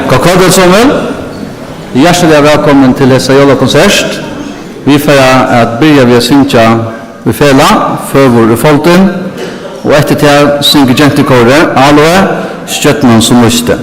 God kveld alle sammen. Hjertelig velkommen til disse jolakonsert. Vi får at byrja ved å synge ved fela, før vår folken, og etter til å synge gentekåre, aloe, støttene som lyste.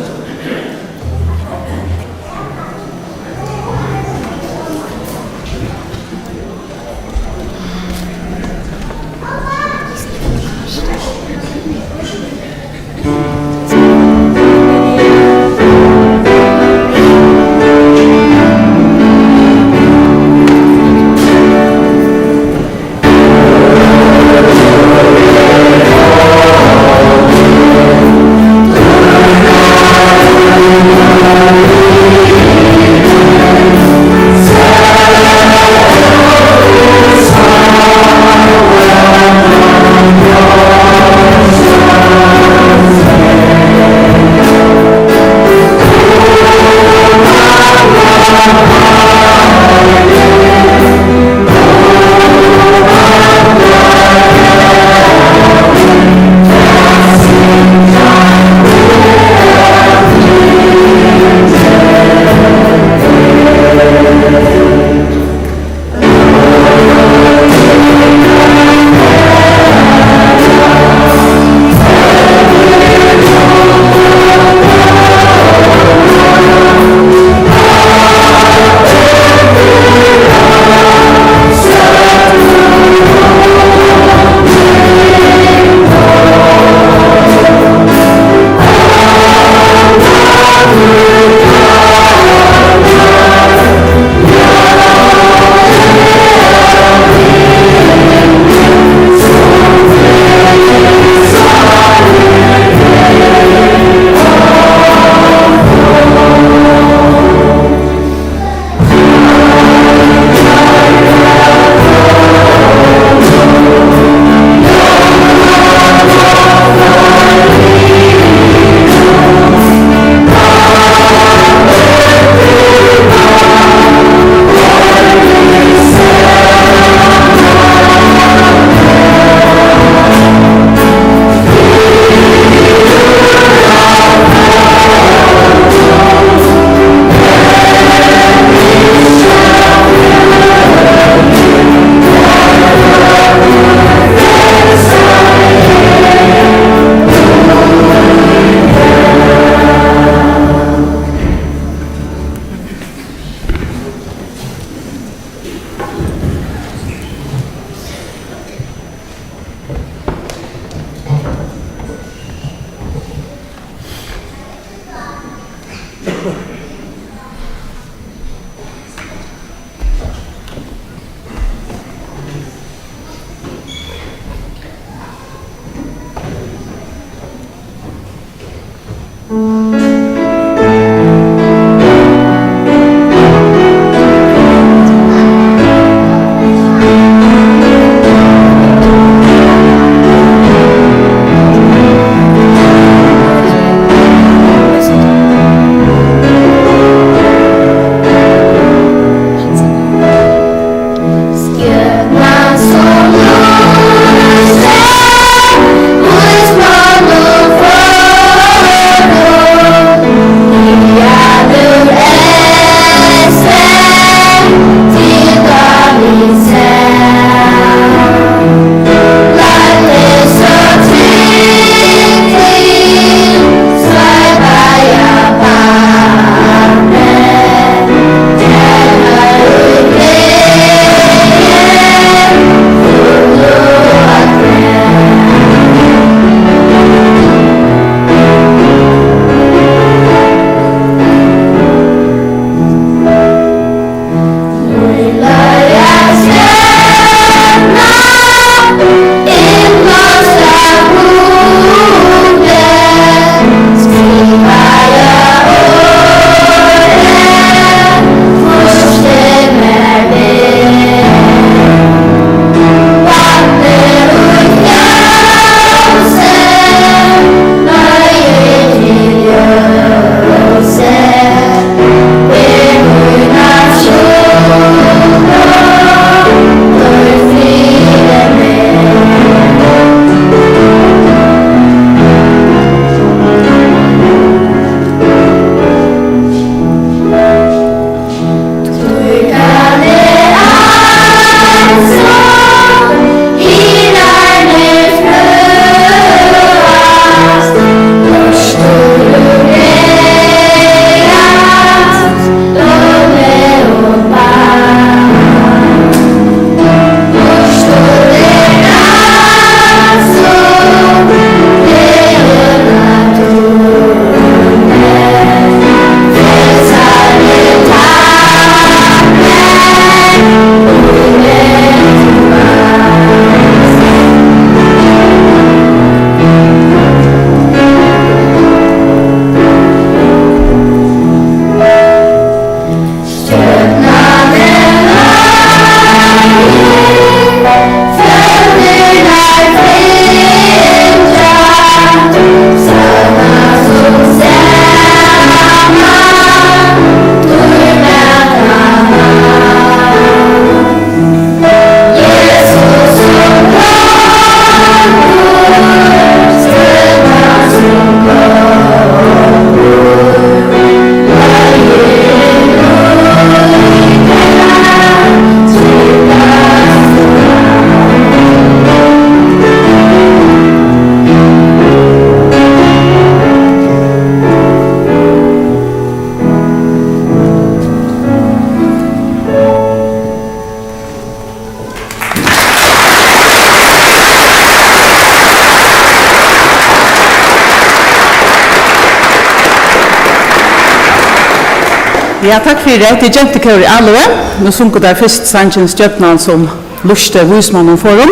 Ja, takk for det. Det er jentekør i alle. Nå sunker der først sannsyn støttene som luste vismannen foran.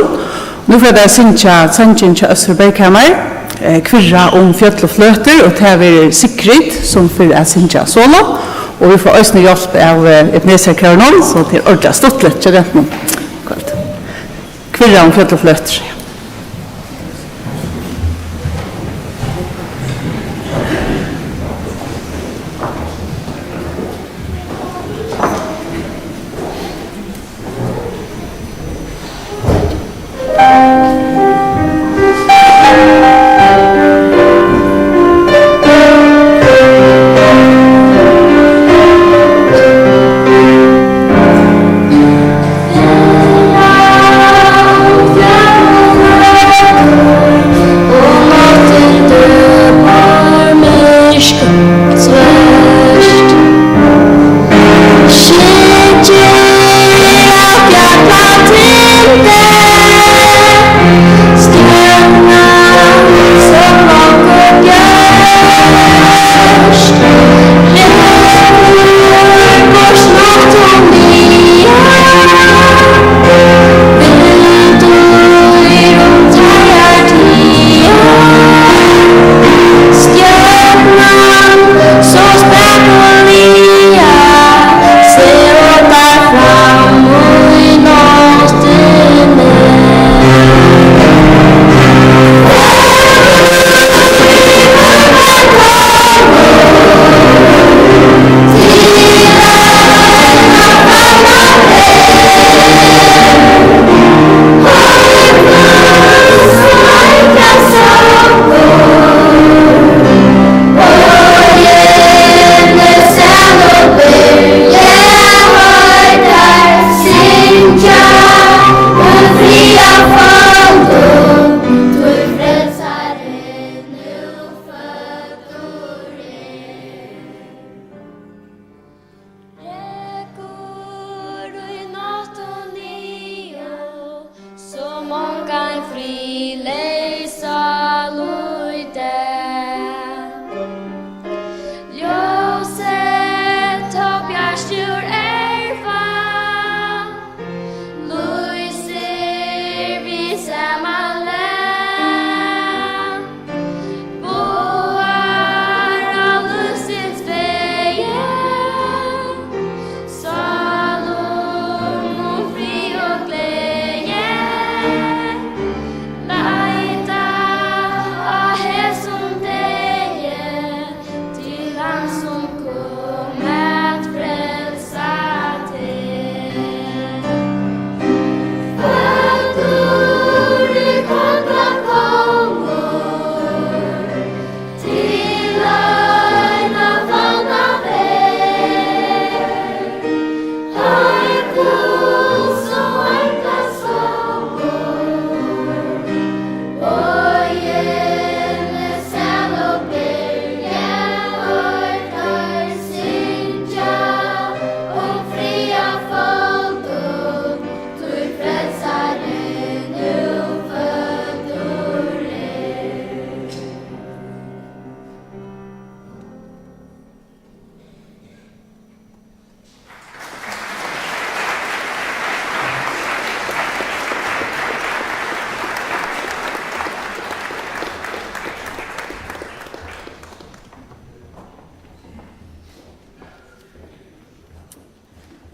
Nå får jeg synge sannsyn til Østre Bergkammer, kvirra om fjøttel og fløter, og det er Sikrid som får jeg synge solo. Og vi får også hjelp av et neserkjørnål, så det er ordentlig stått litt til dette nå. Kvirra om fjøttel og fløter. Oh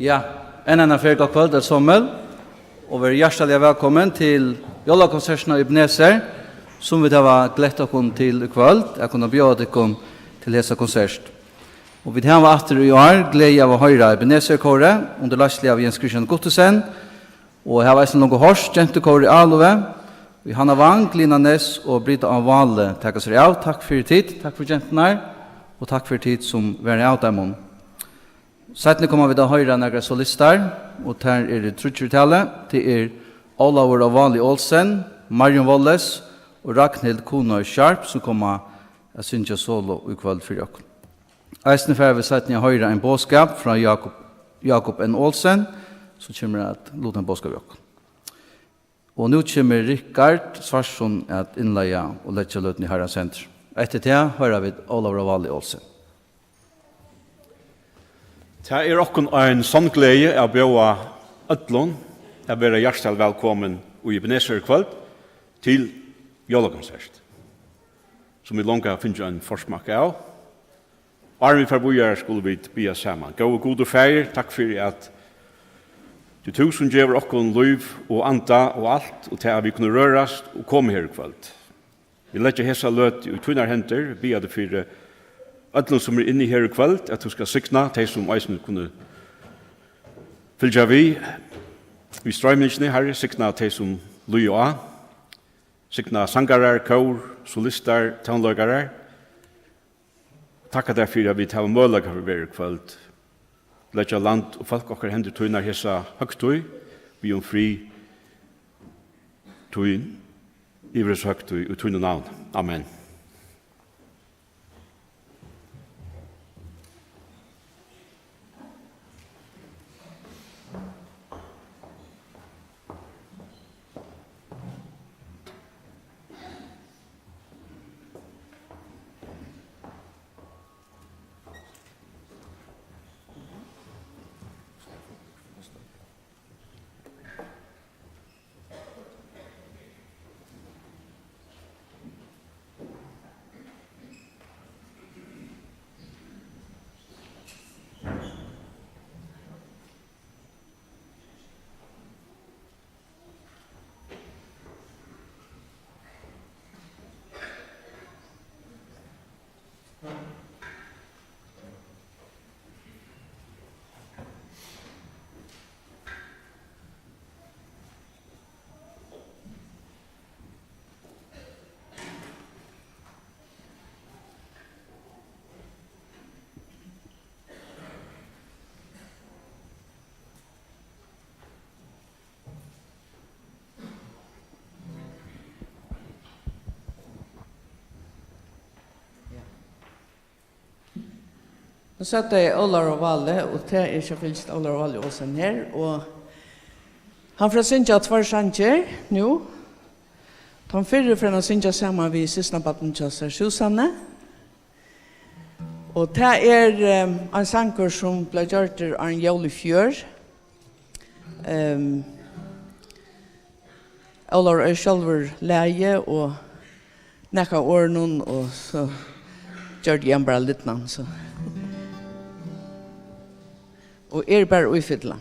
Ja, en affär god kväll till sommel. Och vi är hjärtligt välkommen till Jolla-konserten i Ebenezer som vi har glätt oss till ikväll. Jag kunde bjuda er till dessa konsert. Och vi har varit i år glädje av att höra Ebenezer-kåret under lastlig av Jens Christian Gottesen. Och här var det någon hors, gentekåret i Alove. Vi har Vang, Lina Ness och Britta Avale. Tack så mycket. Tack för tid, tack för gentarna och tack för tid som var av dem. Sedan kommer vi att höra några solister, och här är det trutjurtale, det Olaver Avali Olsen, Marion Walles och Ragnhild Kunar Sharp som kommer att synja solo i kväll för oss. Eisen för vi sedan att höra en bådskap från Jakob N. Olsen, som kommer att låta en bådskap oss. Og nu kommer Rikard Svarsson at innleia og letja løten i Herrens senter. Etter det hører vi Olav Ravali Olsen. Det okkun en sånn glede av bjøa Øtlund, jeg være hjertelig velkommen i Ebenezer kveld til Jolla-konsert, som vi langt finner en forsmak av. Armin Farbojar skulle vi bia sammen. Gå og gode feir, takk for at du tog som gjør okkun liv og anda og alt, og til at vi kunne rørast og komme her i kveld. Vi letter hessa løt i tunnar henter, bia det for Øtlund som inne her i kveld, at du skal sikna de som eisen kunne fylgja vi strøymningene her, sikna de som lui og a, sikna sangarar, kår, solistar, townløgarar. Takk at for at vi tar møllag for hver kveld. Letja land og folk okkar hendur tøynar hessa høgtøy, vi fri tøyn, ivres høgtøy og tøyna navn. Amen. Nu satt jeg Olav Valle, og det ikke fylst Olav Valle Olsen her, og han fra Sintja tvar sanger nu. Han fyrre fra han Sintja sammen vi siste baden til Susanne. Og det en sanger som ble gjort til en jævlig fjør. Olav selv leie, og nekka årene, og så gjør de igjen bare litt navn, så. Og bare utfylla.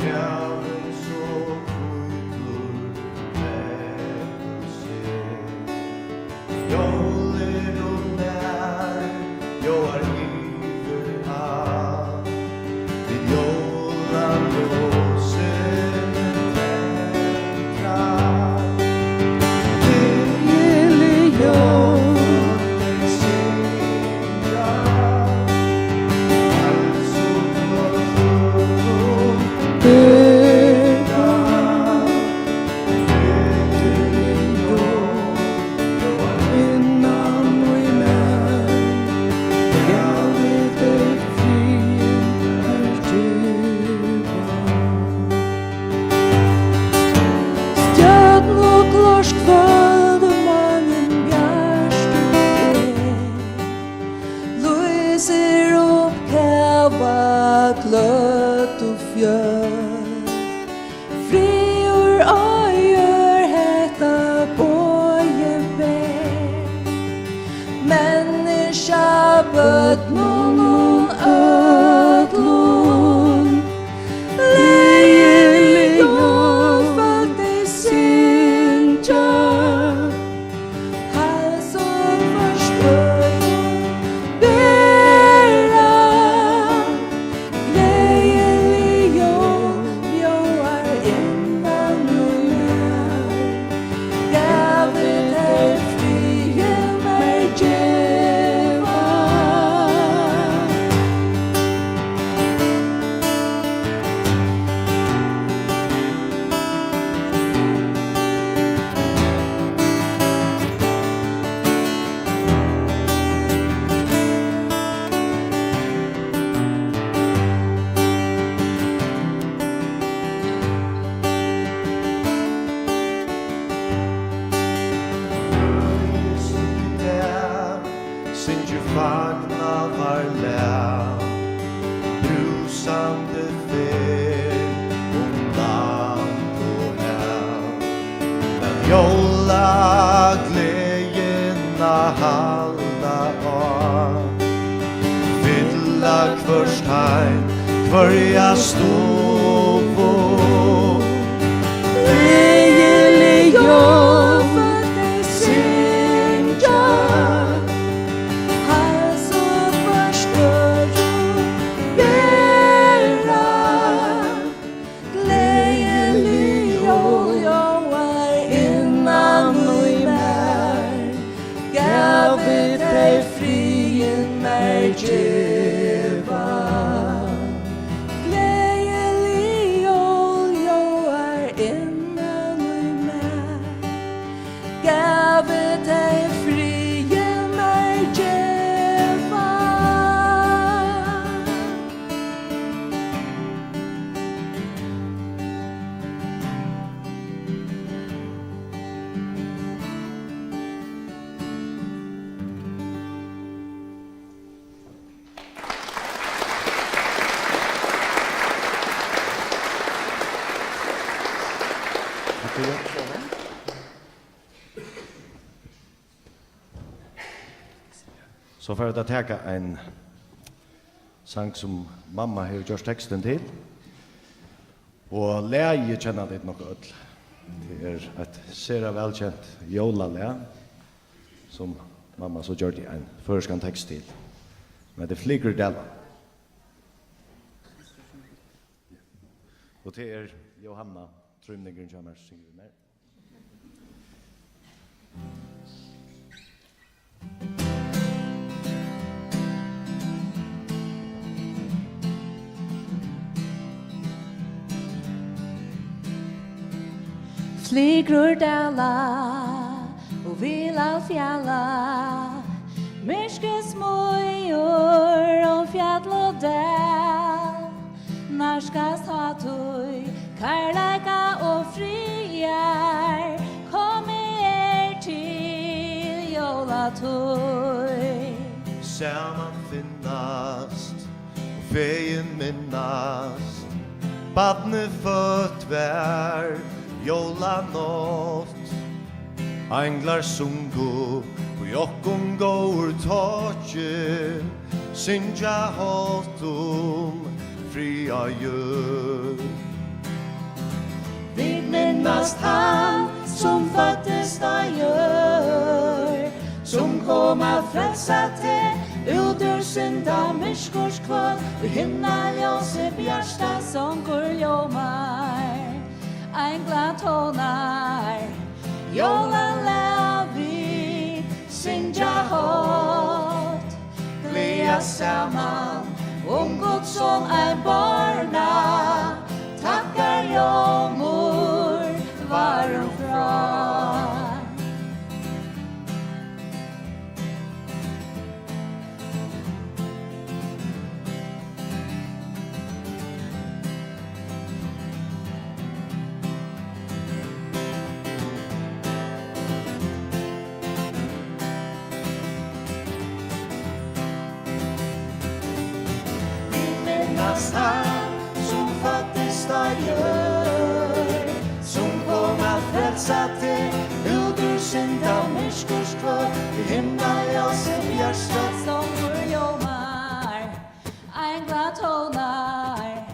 Kjærlig så kvinnor gløtt og fjør. Friur øyer hetta boje vær. Menneska bøtt noen ødlun. Leilig og faktisk syndja. Hals og forstøy bæra. Leilig og bjóar innan og nær. Gavet er frie meg djeva. Sinju fagna var lær brusande fer land og hav. Men jóla gleðina halda av. Fylla kvørst heim, hverja stofu. Leilig og faktisk syndja. Hals og forstøy bæra. Leilig og jóar innan og i mær. Gavet er frien meg djeva. Leilig og jóar innan og i mær. Gavet er frien meg djeva. Så for att ta en sang som mamma har gjort texten till. Og läge känner det nog öll. Det är ett sera välkänt jólalæ som mamma så gjorde en förskan text till. Men det flyger dela. Och det är Johanna Trymningen Jammers synger med. Flygrur dala og vila fjalla. Myrske smøyer om fjall og dal. Narskast hatui, karlaika og friar. Kom til jólatui. Saman finnast og fegin minnast. Badne født vær jólanótt. Englar sungu og jokkum góur tåtje. Syngja hóttum fria jøl. Vi minnast han som føddes av jør, som kom av frelsa til ut ur synda myrskorskvål, og hinna ljøse bjørsta sångur ljomar. Engla tånar, jóla levi, syngja hårt, gleda saman, Guds son er barna, tackar jag mor varifrån. finnas han som fattes av jord, som kom att frälsa till ut ur synda myrskors i himla jag som hjärtat som förjomar en glad tonar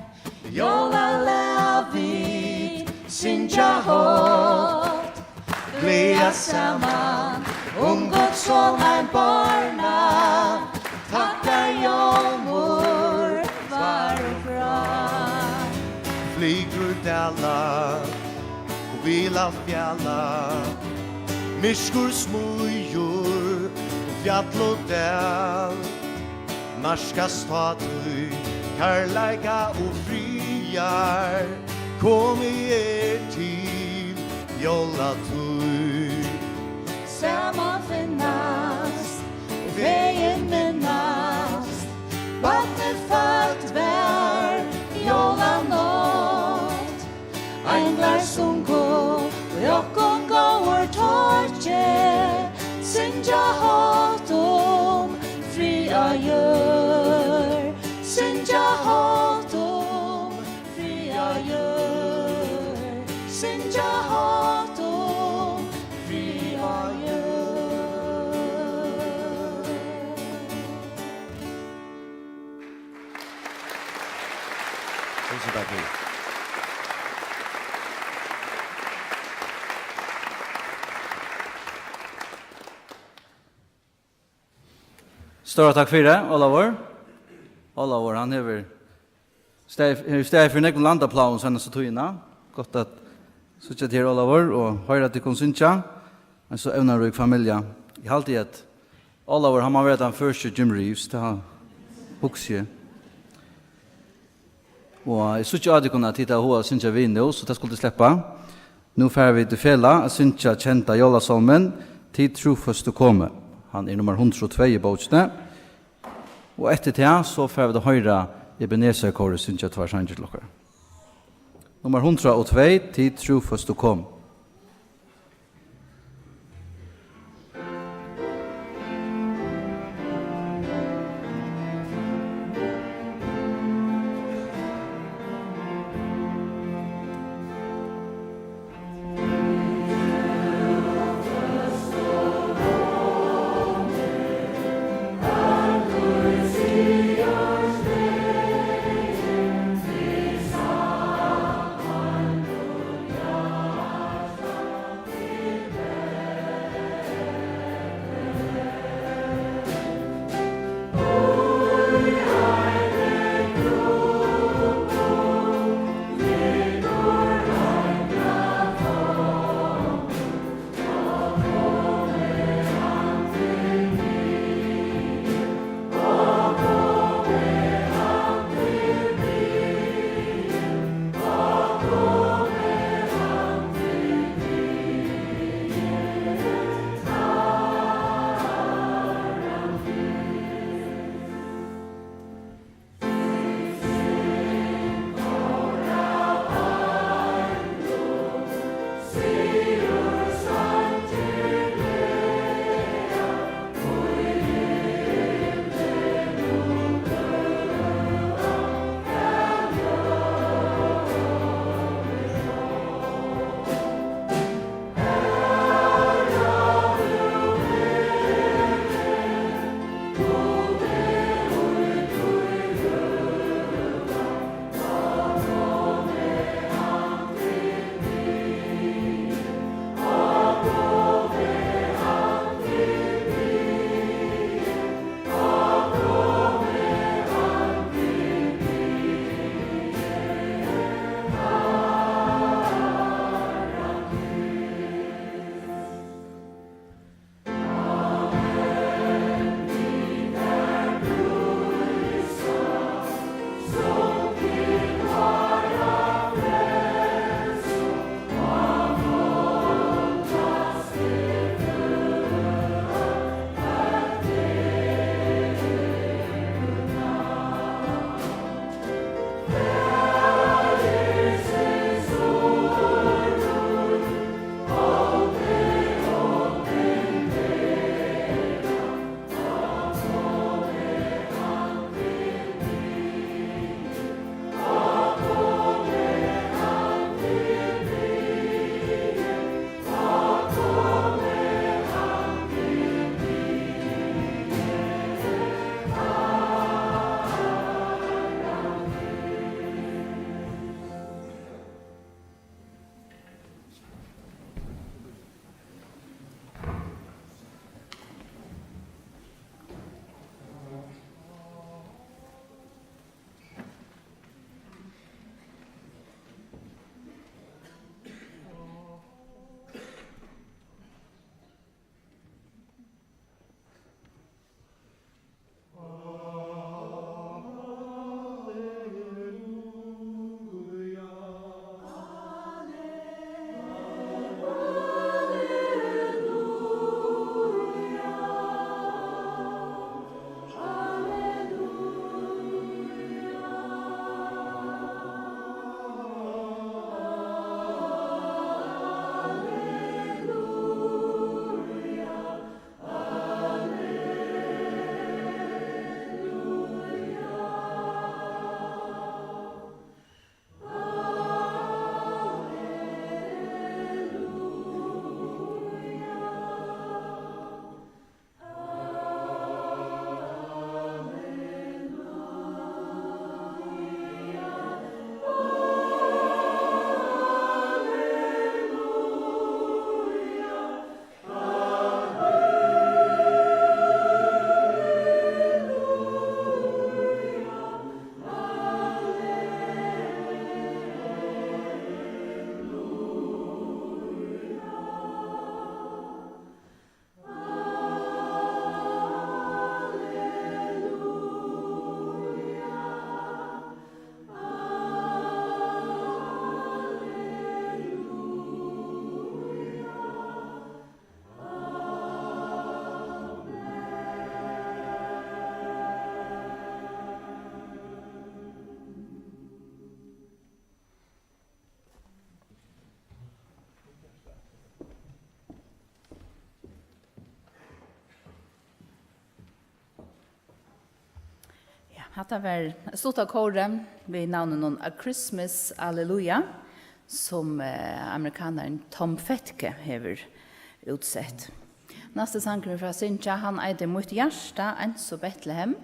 Jola lea vid synja hårt Glea samman Gott som en barna Tackar jag mor varför Flyger dalla och vila fjalla Myskor smujor och fjall och dal Narskas ta tui Karlaika och friar Kom i till Jolla tui Samma finnas Vägen minnast Vattnet fött vär Jola nåt Änglar som går Jokkon går torche Synja hat om fria gör Synja hat om fria gör Synja hat om fria gör Tusen takk for. Stora takk for det, Oliver. Oliver, han hever steg for nekken landaplauen seneste togene. Godt at sitte til Oliver og høyre til konsynsja. Men så evner du familie. Jeg har alltid at Oliver, han har vært den første Jim Reeves til han hukse. Og jeg synes ikke at jeg kunne titta hva synsja vi nå, så det skulle slippe. Nå får vi til fela, synsja kjenta Jollasolmen, tid trofast å komme. Han nummer 102 i båtsene. Og etter det så får vi det høyre Ebenezer-kåret synsja tvær sangerlokker. Nummer 102, tid trofast å komme. hatta var stort av kåren vid navnet någon A Christmas Alleluia som amerikanaren Tom Fetke hever utsett. Nästa sanger fra Sintja, han eide mot hjärsta, ens og Bethlehem,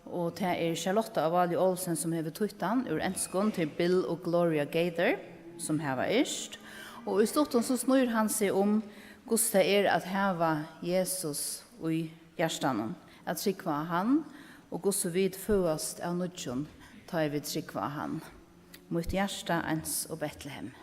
og det Charlotte Avalie Olsen som hever tuttan ur enskon til Bill og Gloria Gaither, som hever erst. Og i storten så snur han seg om hvordan det at heva Jesus i hjärstanen, at trykva han, og hvordan vi føast av nudjon, tar vi trykva han. Mot hjärsta, ens og Bethlehem.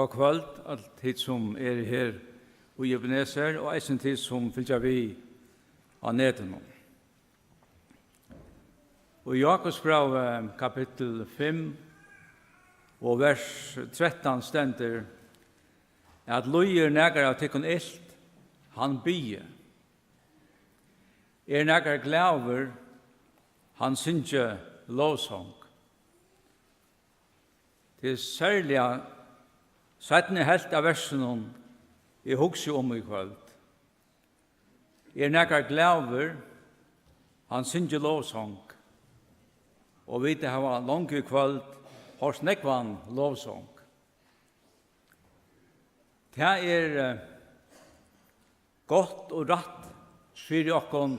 God kvöld, alt tid som her i Ebenezer, og eisen tid som fylgja vi av neten. Og i Jakobs brev kapittel 5 og vers 13 stender at lojer negar av tekkun ilt, han bie. Negar glaver, han synsje lovsong. Det særlig Sætne helt av versen i hugsi i kvöld. Negar glaver, han synger lovsong. Og vi har langt i kvöld, hos nekvan lovsong. Det godt og ratt fyrir okkon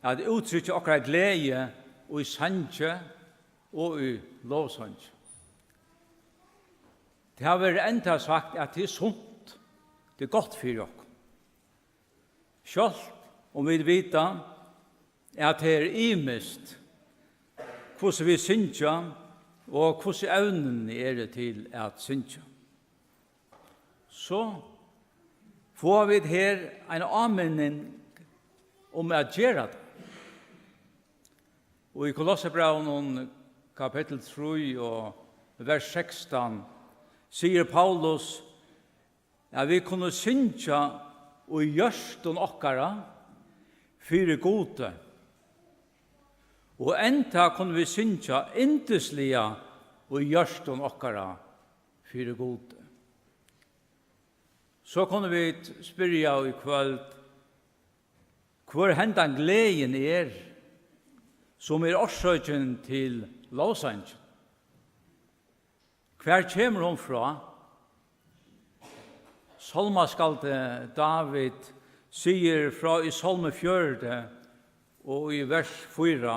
at uttrykkja okkar glede og i sanje og i lovsang. Det har vært enda sagt at det er sunt, det er godt for dere. Selv om vi vet at det er imest hvordan vi synger og hvordan evnen er det til at synge. Så får vi her en anmenning om at gjøre det. Og i Kolosserbrevet kapitel 3 og vers 16 sier Paulus at vi kunne synge og gjørsten okkara fyrir gode. Og enda kunne vi synge indeslige og gjørsten okkara fyrir gode. Så kunne vi spyrja i kvöld hvor hendan gleden er som er årsøkjen til lovsangen. Hver kommer hun fra? Salmaskalte David sier fra i Salme 4 og i vers 4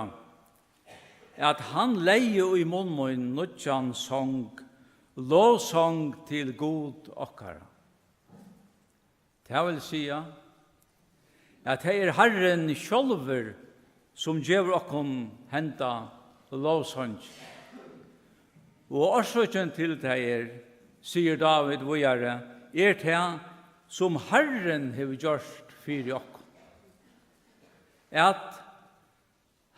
at han leier i munnen nødjan sång, lovsång til god okkara. Det vil si at det er Herren sjølver som gjør okkon henta lovsång. Og årsøkjen til det sier David vågjare, det som Herren har gjort for okkon. At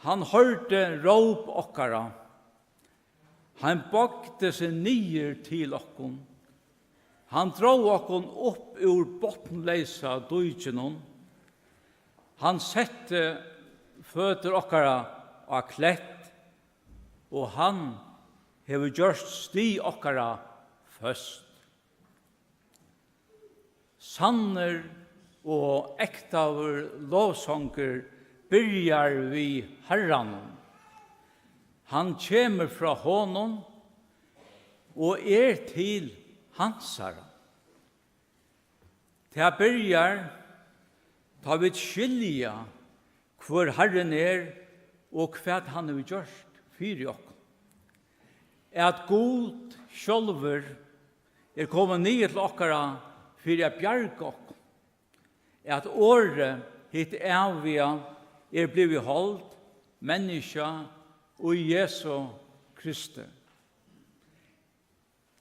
han hørte råp okkara, han bakte seg nyer til okkon, han dro okkon opp ur bottenleisa døgjenon, han sette føtter okkara av klett, og han hever gjørst sti okkara først. Sanner og ektaver lovsanger byrjar vi Herran. Han kjemer fra honom og til hansara. Det byrjar ta vi skilja hvor Herren og hva han har gjort for oss. At god sjølver kommet ned til okkara for å bjerge oss. At året hit evige blivet holdt menneska og Jesu Kristi.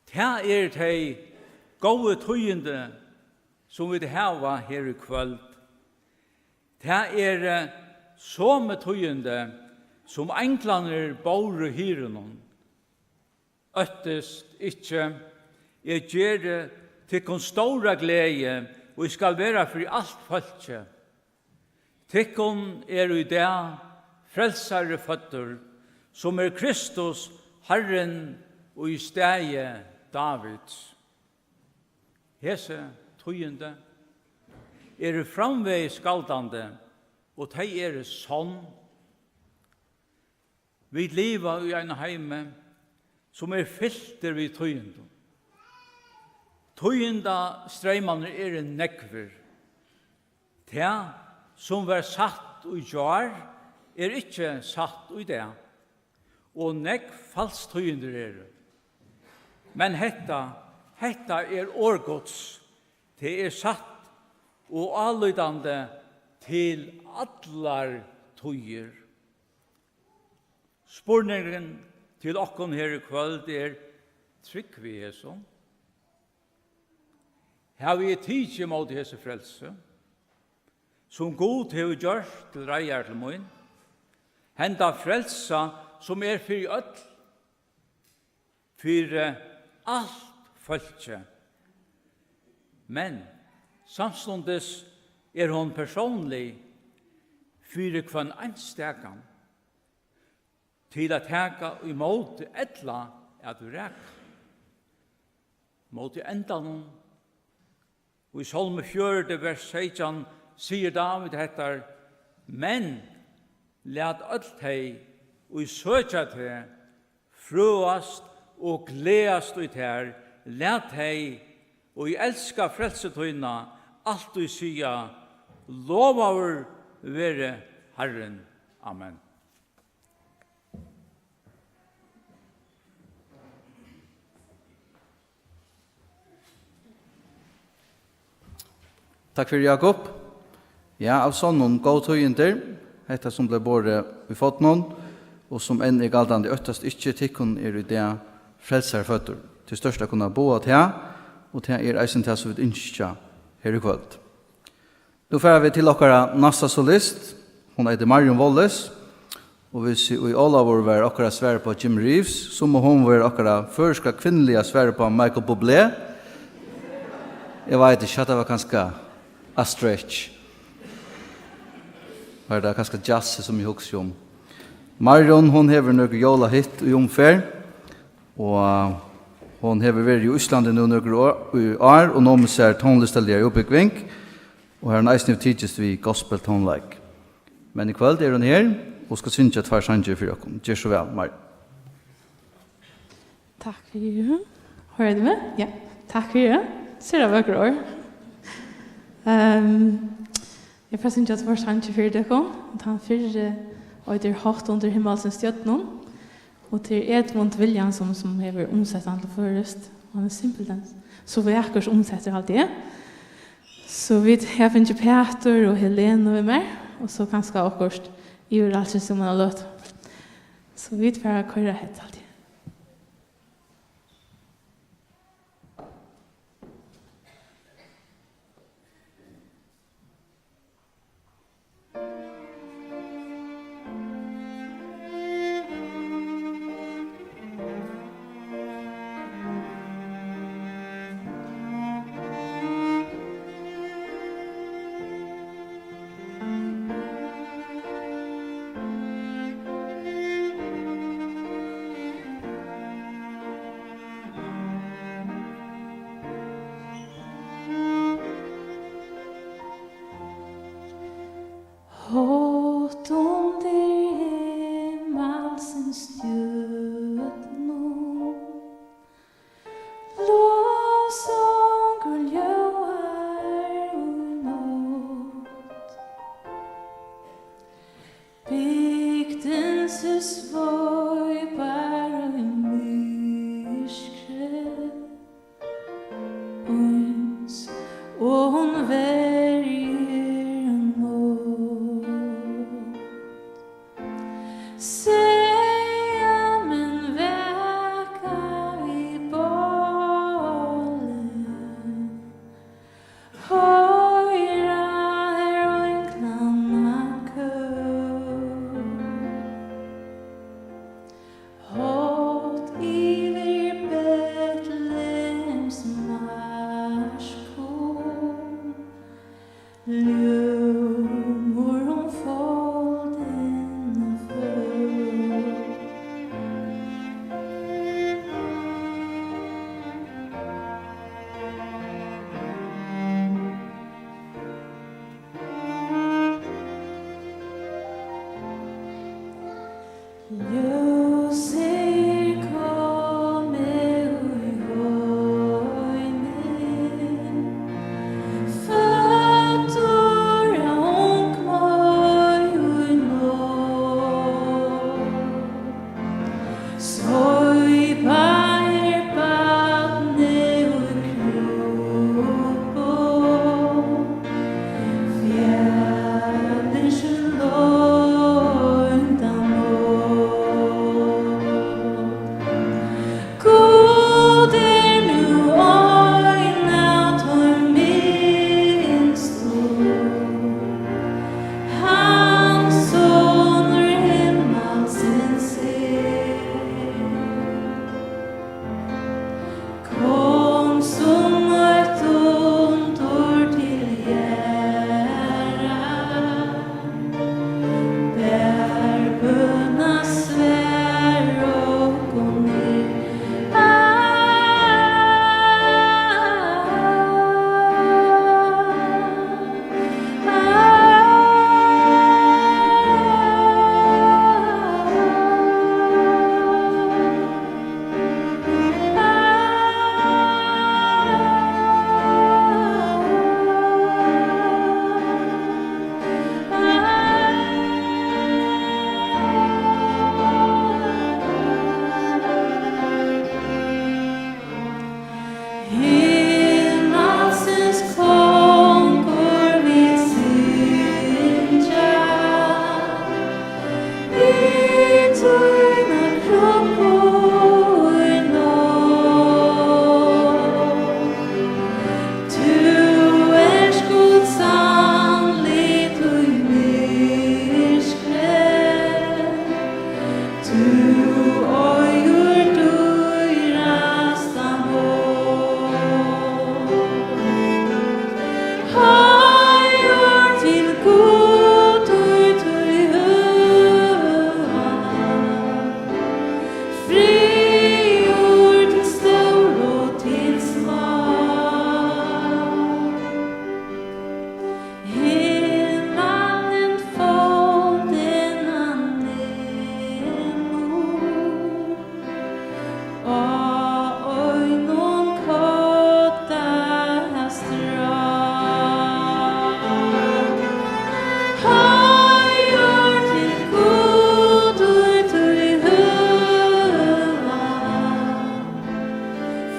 Det de gode tøyende som vi har her i kveld. Det så med tøyende som enklaner bor i hyrenom. Øttest ikke, jeg gjør det til kon stora glede, og jeg skal være for alt folket. Tikkon i det frelsare føtter, som Kristus, Herren og i stedet Davids. Hese tøyende framvei skaldande, og de sånn. Vi lever i en heime som fyllter vid tøyende. Tøyenda streimane nekver. Det som var satt i jar ikke satt i det. Og nekv falsk tøyender Men hetta årgods. Det satt og allydande til allar tøyer. Spurningen til okkon her i kvöld trygg vi Jesus. Har vi tidsi mot Jesu frelse, som god har gjort til reier til min, henda frelsa som for öll, for alt folket. Men samstundes hon personlig for kvann anstegan til at heka imot etla at rek. Mot endan og i Salme 4, vers 16, sier David hettar, men let alt hei og i søtja til frøast og gledast ut her, let hei og i elska frelsetøyna alt du sier, lovaver være Herren. Amen. Takk for Jakob. Ja, av sånn noen god tøyenter, dette som ble båret vi fått noen, og som enn er galdande øttast ikke tikkun i det frelsarføtter. Til største kunne bo at her, og det eisen til så vidt innskja her i kvöld. Nå får vi til okkara nasta solist. Hon heter Marion Wallis, og hvis vi alla vår var okkara svære på Jim Reeves, så må hon være okkara førska kvinnelige svære på Michael Bublé. Jeg vet ikke at det var ganske a stretch. Var det ganske jazz som jeg husker om. Marion, hon hever nøkker jola hit i omfær, og hon hever vært i Íslandi nå nøkker år, og nå med seg tonlistallige oppbyggving, og her er eisne tidligst vi gospel tonelike. Men i kveld er hun her, og skal synge et far sanger for dere. Gjør så vel, Marion. Takk for det. Hører du meg? Ja. Takk for det. Ser det vakker år. Jeg får synge et far sanger for dere. Og han fyrre og det er hatt under himmelsens stjøttene. Og til Edmund Williamson som har omsett han til forrest. Han er simpelthen så vakkert omsetter alt det. Så vi har finnet Peter og Helene og meg. Og så kanskje akkurat i alt som man har løtt. Så vi får køyre hett alltid.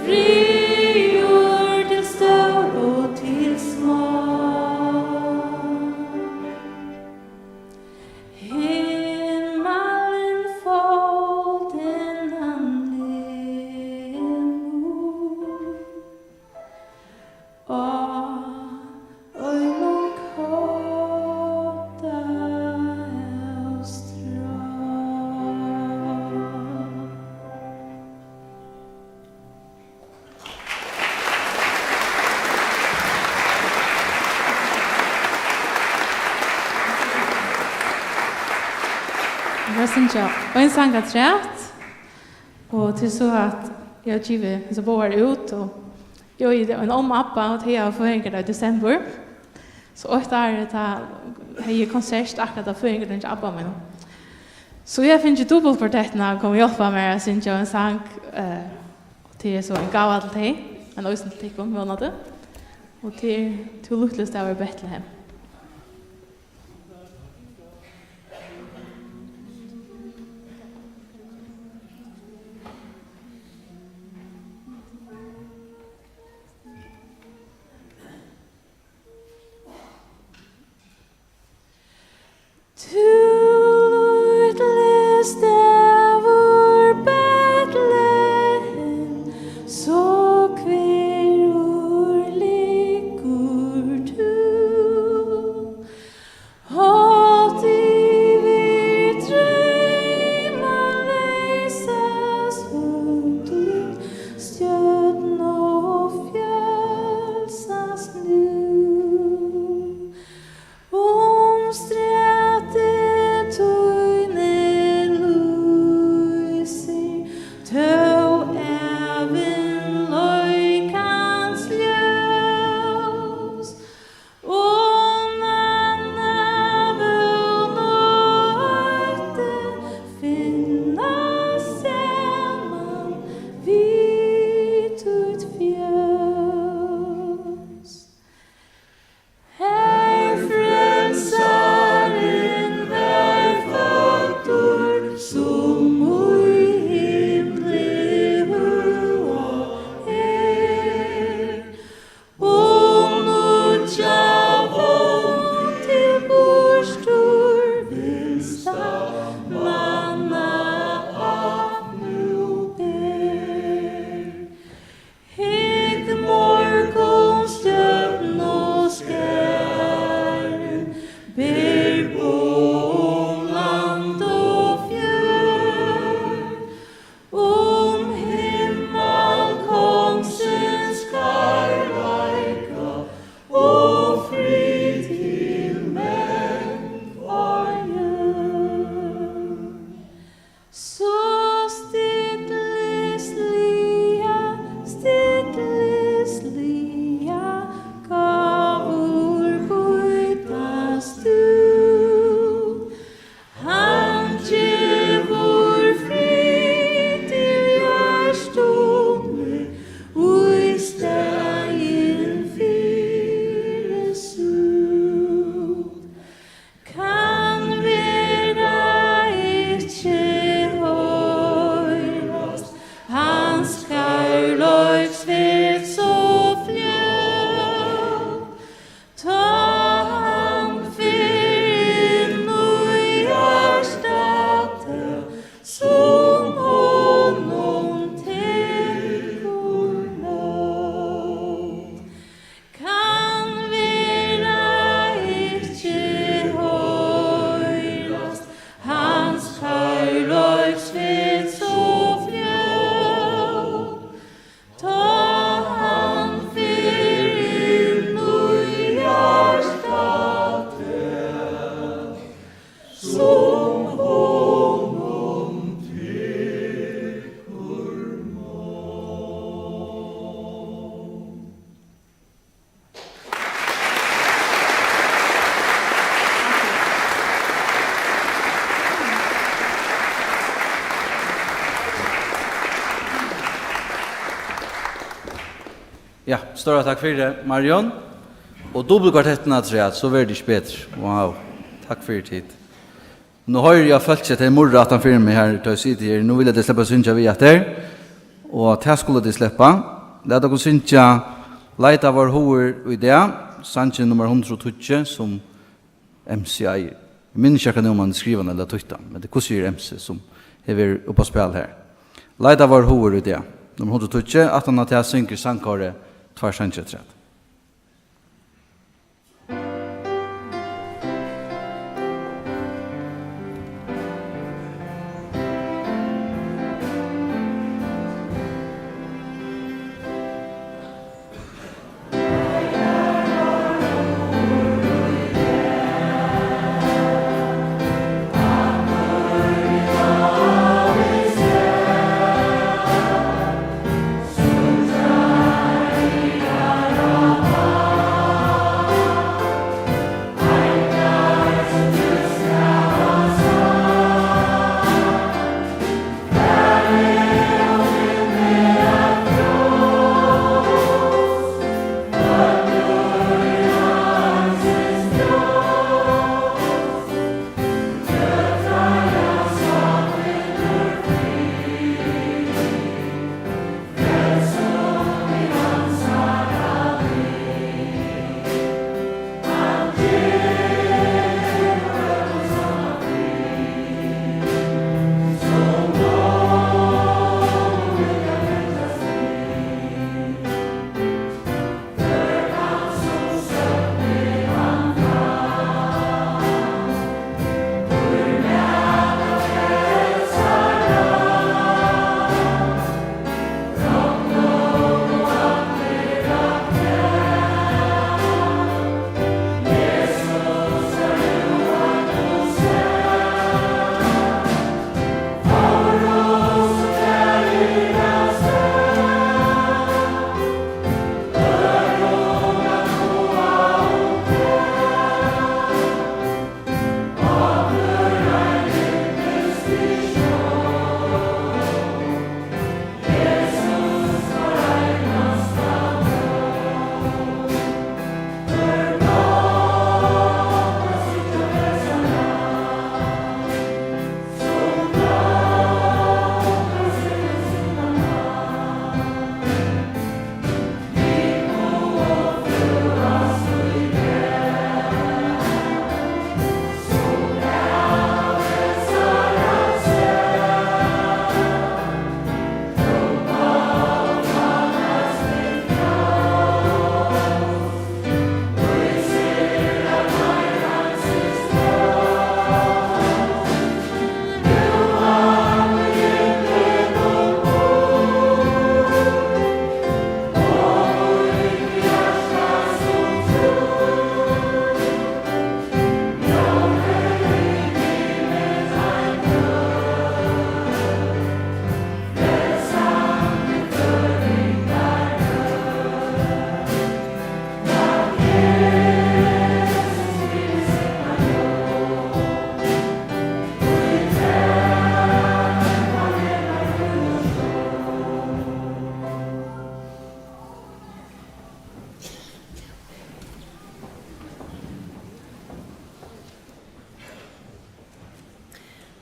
Frigjord till stor och till små. Himmelen folden han lemur. Och ögon korta av strå. Jag syns jag en sång att rätt och till så att jag giver så bor ut och jag är en appa och jag förhänger i december så ofta är det att jag konsert akkurat av förhänger den appa men så jag finns ju dubbelkvartetterna kommer hjälpa mig att syns jag en sång till så en gav till dig en ösen till kom månad och till lutlust över Betlehem. Så kviror ligger du Ja, stora takk for det, Marion. Og dubbelkvartetten at så var det ikke bedre. Wow, takk for tid. Nå har jeg følt seg til morra at han fyrir meg her til å si til her. Nå vil jeg det slippe å synge vi etter. og til skulle de slippe. Lad dere synge Leita var hoer i det, sannsyn nummer 120, som MC eier. Jeg minns ikke om man skriver eller tøyta, men det er MC som er oppe på spil her. Leita var hoer i det, nummer 120, at han har til å synge sangkåret 233.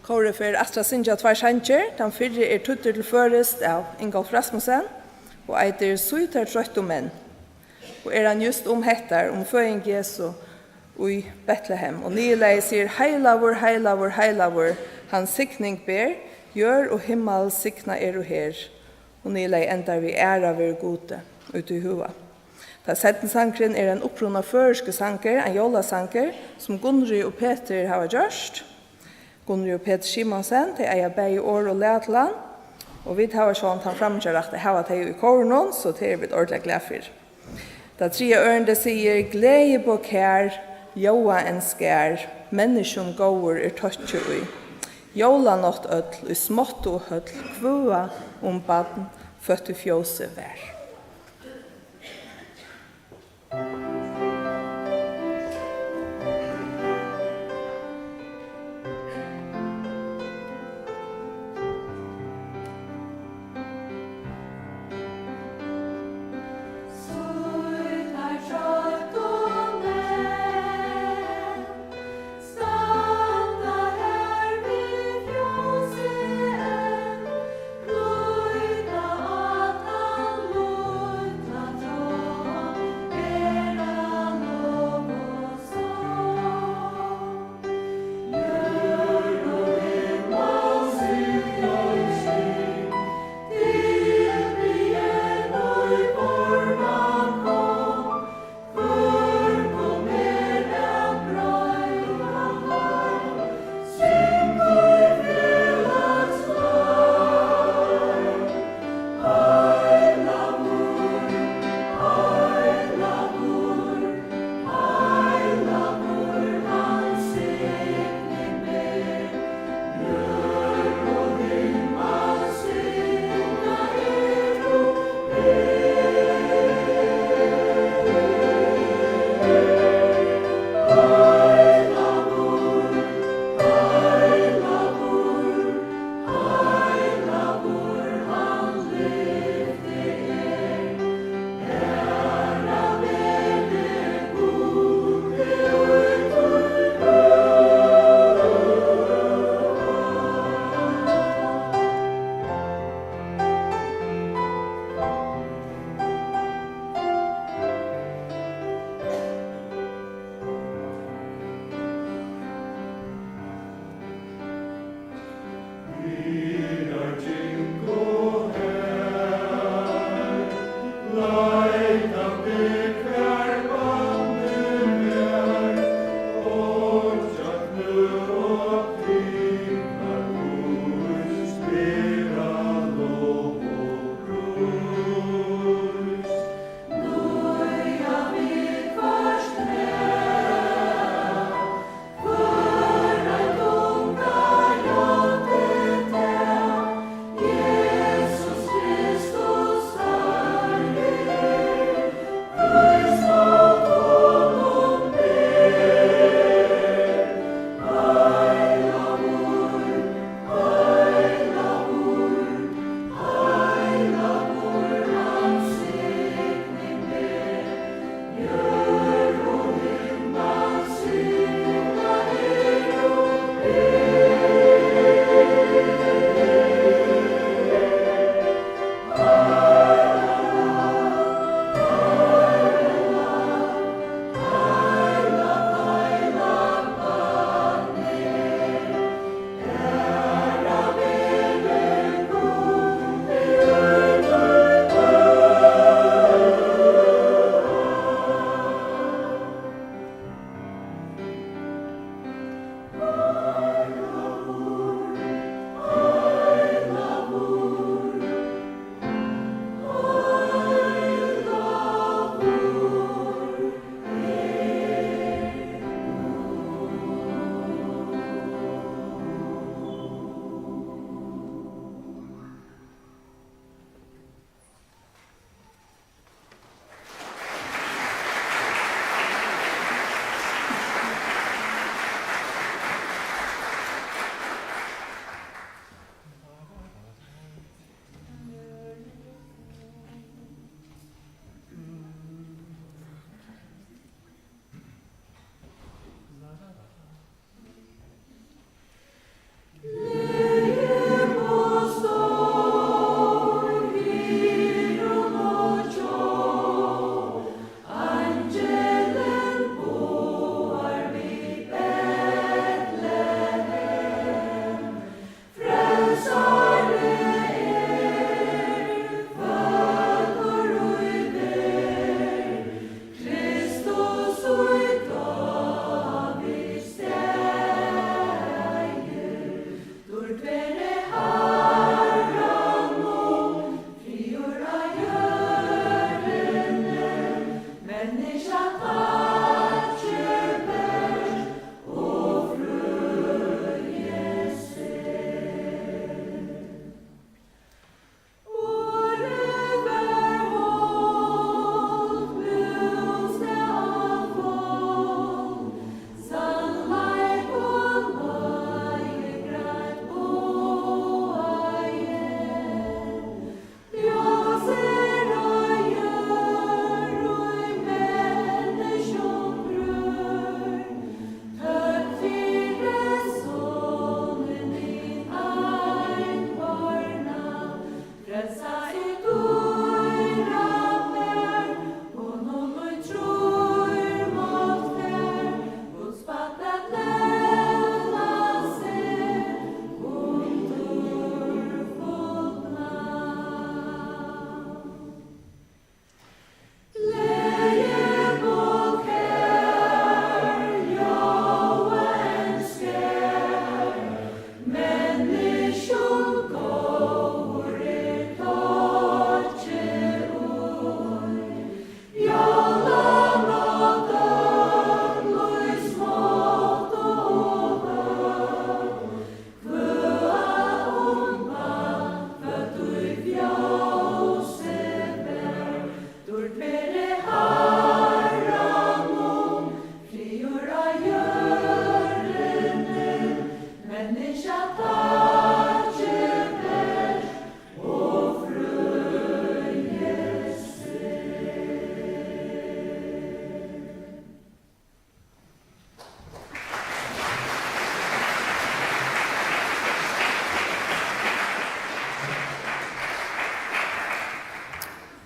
Kåre for Astra Sinja tvær sanger. Den fyrre tutter til førest av Ingolf Rasmussen, og eiter Suiter trøtt menn. Og han just hettar føing Jesu i Betlehem. Og nyleg sier heilavur, heilavur, heilavur, hans sikning ber, gjør og himmel sikna og her. Og nyleg endar vi æra ver gode ut i hova. Da settensangren en opprunna føreske sanger, en jollasanger, som Gunri og Peter har gjørst. Gunri og Peter Simonsen, de eier begge år og lætland, og vi tar sånn han framkjørt at hava de i kåren, så det vi ordentlig glad for. Da 3 ørende sier, glede på kær, joa en skær, menneskjon gåur tøtje ui. Jola nått ødel, i smått og hødel, kvua baden, født i fjåse vær. Standa her vi fjose en, gløyta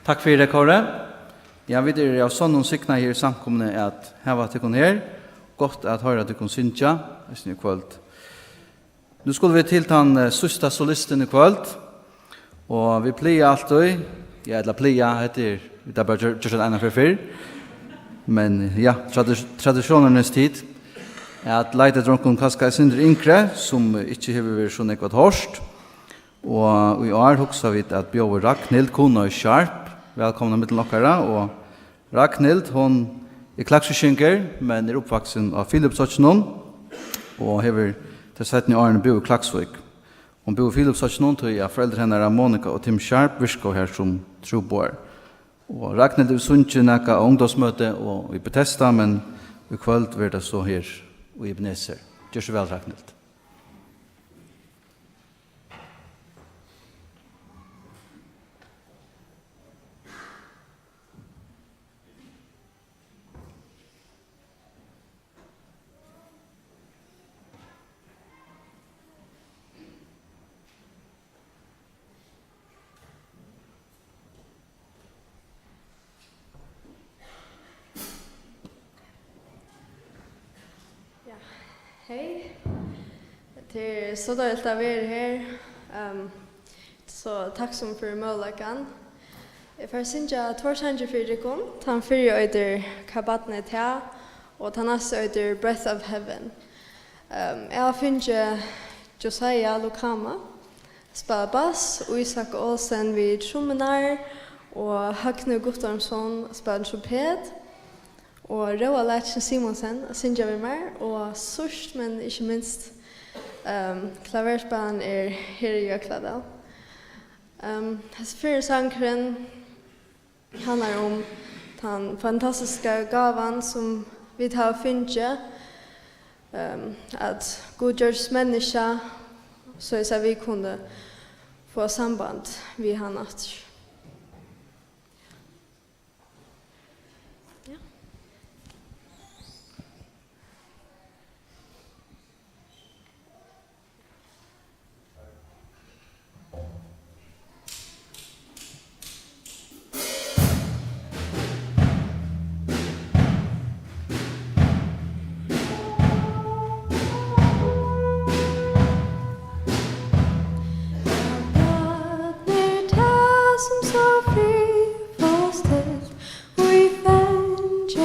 Takk for det, Kåre. Ja, vi er av sånn og sikna her i samkomne at her var til her. Godt at høre at du kan synge i kvöld. Nu skulle vi til den sista solisten i kvöld. Og vi pleier alltid, ja, eller pleier heter, vi tar bare gjør det ene for fyr. Men ja, tradisjonernes tid er at leite dronken kaska synder yngre, som ikke har vært så nekvat hårst. Og i år hoksa vi at bjør Ragnhild, kona i Sharp, velkomna mitt lokkara, og Ragnhild, hon er klakseskynker, men er oppvaksen av Philipsøtsnon, og hever til 17 årene bo i Klaksvik. Hon bor i Philipsøtsnon, til jeg foreldre henne er Monika og Tim Sharp, virker her som troboer. Og Ragnhild er sunnkje nekka av ungdomsmøte og i Bethesda, men i kvöld vil det så her og i Ebenezer. Gjør så vel, Ragnhild. Hej. Det är så dåligt att vi är här. Så tack så mycket för möjligheten. Jag får synja Torsanger för det kom. Han fyrir öder kabatnet här och han nästa öder Breath of Heaven. Jag finner Josiah Lukama spela bass och Isak Olsen vid trummenar och Högnu Guttormsson spela trumpet. Og Roa Latchen Simonsen, Sinja Vimmer, og sørst, men ikke minst, klaverspelen er her i Jøkladal. Fyrre sangren handler om den fantastiske gaven som vi tar finne, at god gjørs menneske, så vi kunne få samband vi har natt. Som så fri, fast helt, og i fänge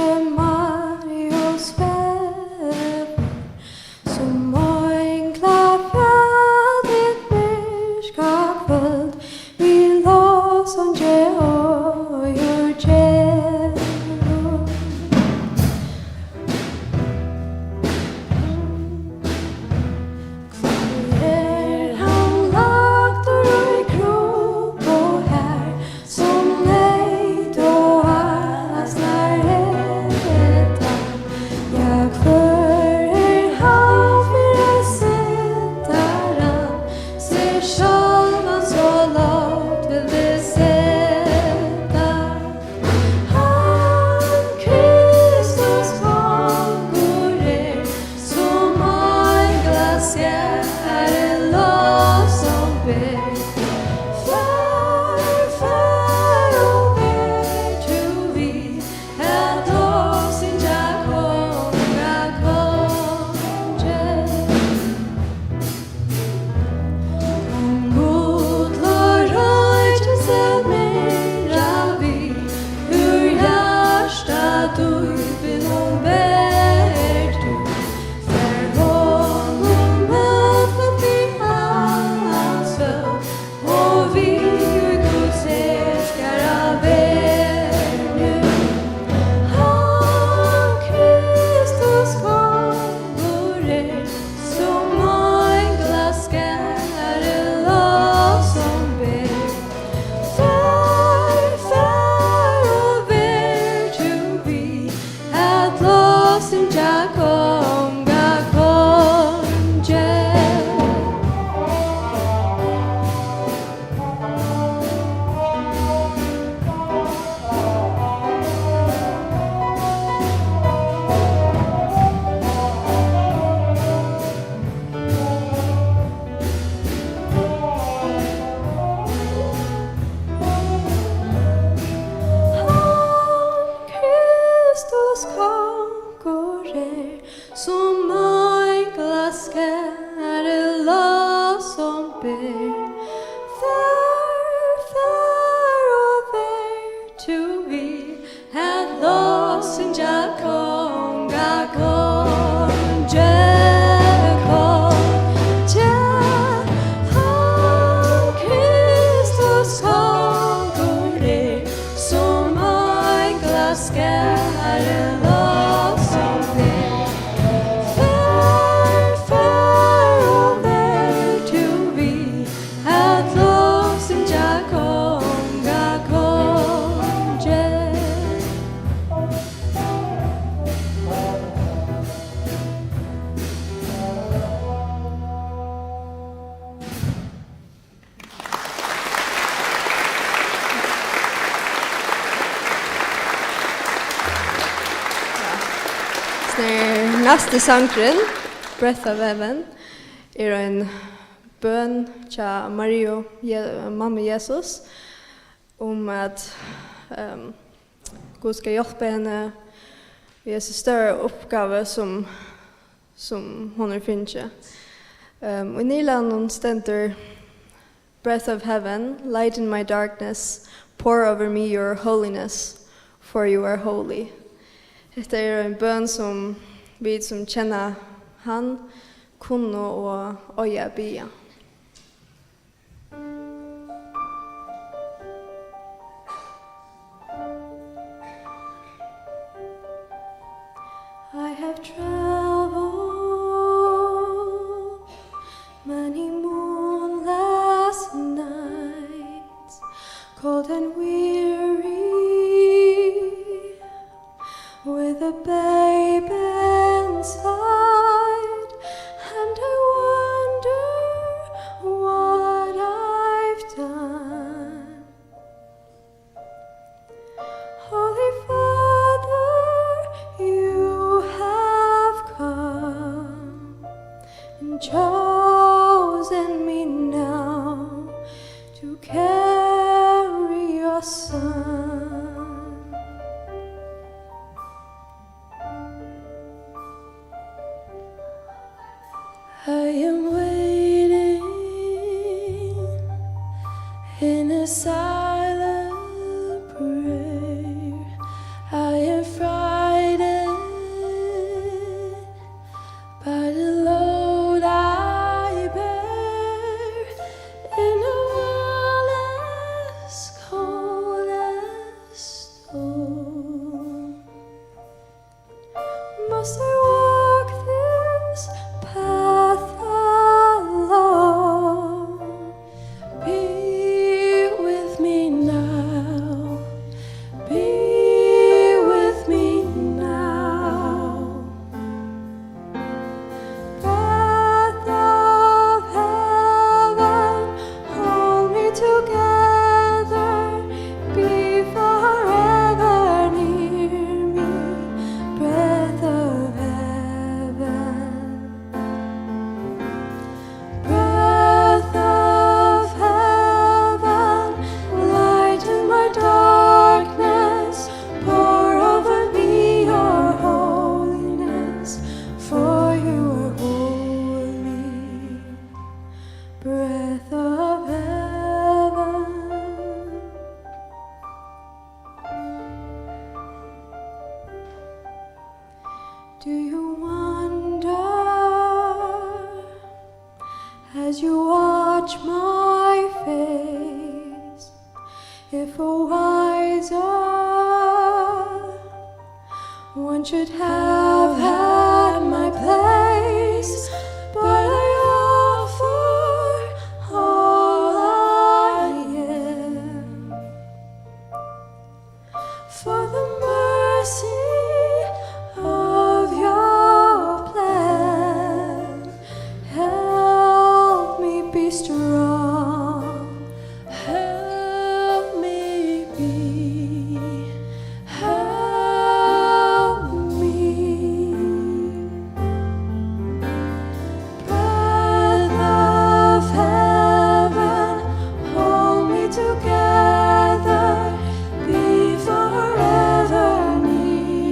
skære lov som det. Fær og vær to vi, at lov sin ja konga konge. Næste sangren, Breath of Heaven, en bøn til Mario, mamma Jesus, om at Gud skal hjelpe henne i en større oppgave som hun er finnet. I Nyland stender Breath of Heaven, lighten my darkness, pour over me your holiness, for you are holy. Dette er en bøn som vi som kjenner han kunne og øye bia. I have traveled many moonless nights, cold and weary, with a babe inside, and I wonder what I've done. Holy Father, you have come and chosen me now to carry your Son. I am waiting in a silent prayer. I am frightened by the load I bear in a world as cold as stone. Must I walk this path alone? Be with me now. Be with me now. Breath of heaven, hold me together. Be forever near me. Breath of heaven. Breath of heaven, lighten my darkness, pour over me your holiness, for you are holy. Breath of heaven. Do you wonder as you watch my face, if a wiser one should have had my place, but I offer all I am for the mercy of your plan. Help me be strong. Help me be. Help me. Breath of heaven, hold me together. Be forever near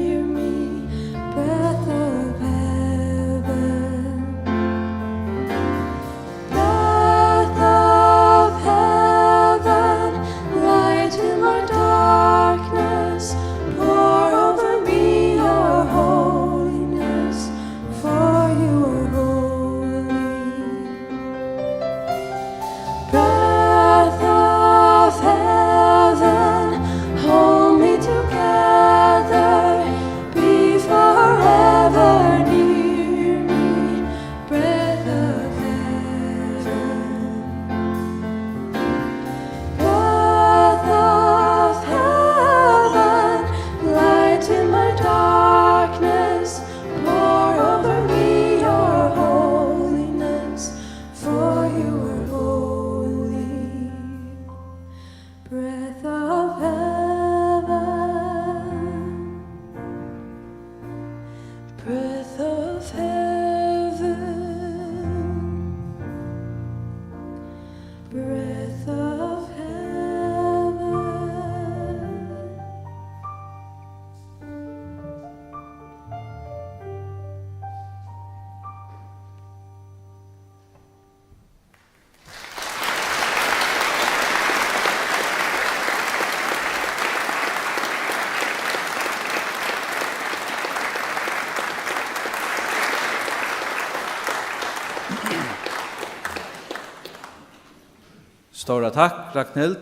Stora tack Ragnhild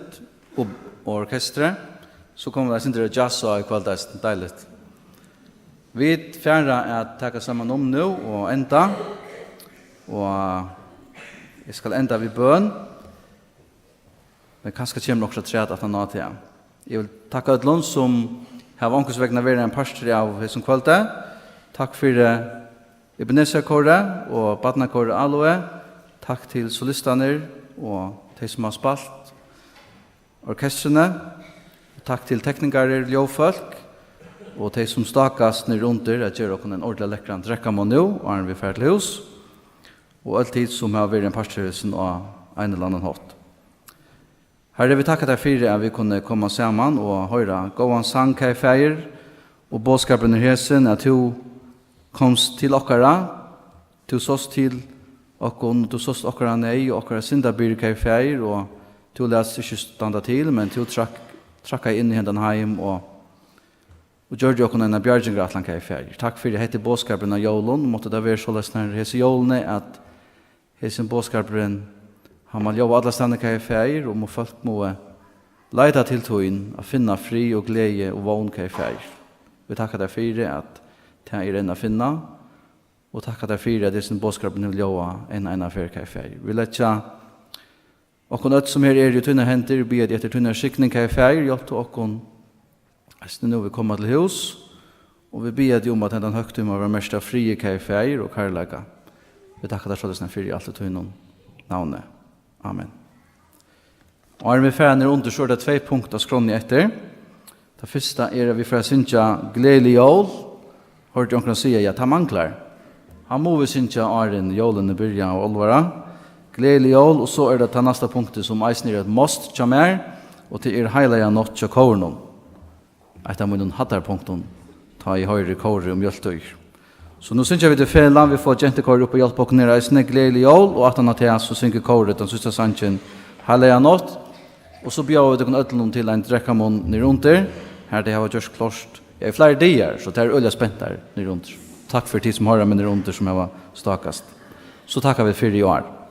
och orkestret. Så kommer det inte att jazza i kväll, det är dejligt. Vi färra att ta samman om nu och ända. Och jag ska ända vid bön. Men kanske kommer också träd att han har till. Jag vill tacka alla som har vankosvägna varit en pastor av som kvällte. Tack för Ebenezer-kåret og Badna-kåret Aloe. Takk til solistene og de som har spalt orkestrene. Takk til teknikere, ljøfolk og de som stakast ned rundt at gjør dere en ordentlig lekkere drekkamål nå, og er vi ferdig til hus. Og alltid som har vært en pastorhusen og en eller annen hatt. Herre, vi takker deg for at vi kunne komme sammen og høre gående sang hva jeg feier, og bådskapen i hesen at du komst til okkara, du sås til okkon, du sås okkara nei, og okkara syndabir hva jeg feier, og du lest ikke standa til, men du trakka inn i hendan heim, og gjør det okkon en bjargengratlan hva jeg feier. Takk for det hette bådskapen av jólun, måtte det være så løsner hese jólune, at hese bådskapen han må jobba alle stande hva jeg feier, og må folk må leida til tøyen, å finna fri og glede og vogn hva jeg feier. Vi takkar deg for det at det er en å finne, og takkar deg for at det som bådskapen vil gjøre en affær hva jeg feier. Vi letja okkon øtt som her er i tunne henter, be at etter tunne skikning hva jeg feier, hjelp til okkon nå vi kommer til hus, og vi be at om at den høgtum må være mest av frie hva jeg feier og kærlega. Vi takkar deg så for i alt det tunne navnet. Amen. Og vi ferdig under så er det 2 punkter skrånne etter. Det første er at vi får synge gledelig jól. Hørte jeg si at han mangler. Han må vi synge åren jólen i byrjan og olvara. Gledelig jól, og så er det det neste punktet som eisen er et most kommer, og til heilige natt til kåren. Et av mine hattarpunkten ta i høyre kåre om hjeltøy. Så nå synes vi til fjellet, vi får jentekåre opp og hjelpe oss nere eisene gledelig jól, og at han har til så synker kåret den siste sannsjen heilige natt. Og så bjør vi til til en drekkamon nere rundt der. Her det har gjort klart i flere dager, så det er øyelig spent der nere rundt. Takk for tid som har med nere rundt som jeg var stakast. Så takkar vi for i år.